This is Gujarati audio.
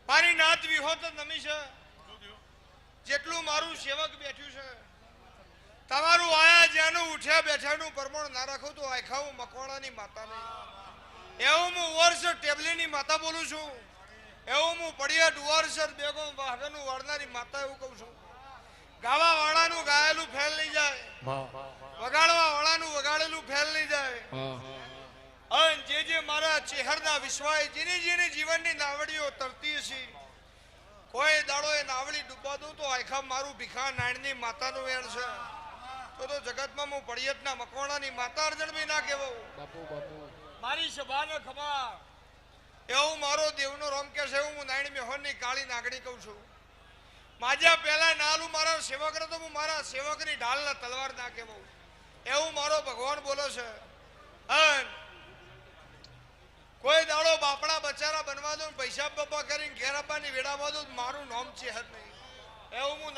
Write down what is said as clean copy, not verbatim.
મારી નાત વિહોત નમી છે, જેટલું મારું સેવક બેઠ્યું છે, તમારું આયા જ્યાંનું ઉઠ્યા બેઠાનું પ્રમાણ ના રાખો તો આખા હું મકવાણાની માતા નહીં. એવું હું વર્ષ ટેબલીની માતા બોલું છું, એવું હું પડિયા ડુવારસર બેગો વાહનું વાળનારી માતા એવું કહું છું. ગાવા વાળાનું ગાયેલું ફેલ નહીં જાય, વગાડવા વાળાનું વગાડેલું ફેલ નહીં જાય. અને જે મારા ચેહરના વિશ્વાય જેની જેની જીવનની નાવડીઓ તરતી છે, કોઈ દાડો એ નાવડી ડૂબવા દઉં તો આખા મારું ભીખા નાણની માતાનું વેણ છે. તો જગતમાં હું પડિયતના મકવાણાની માતા અર્જણ બી ના કહેવો. મારી સભાને ખબર એવું મારો દેવનો રોમ કે છે, એવું હું નાયણ મેહોનની કાળી નાગણી કહું છું. માજા પહેલા નાલું મારા સેવક તો હું મારા સેવકની ઢાલના તલવાર ના કહેવો, એવું મારો ભગવાન બોલો છે. કોઈ દાડો બાપડા બચારા બનવા દો, પૈસા બપ્પા કરીને ઘેર આપવાની વેડામાં દો, મારું નામ છે જ નહીં. એવું હું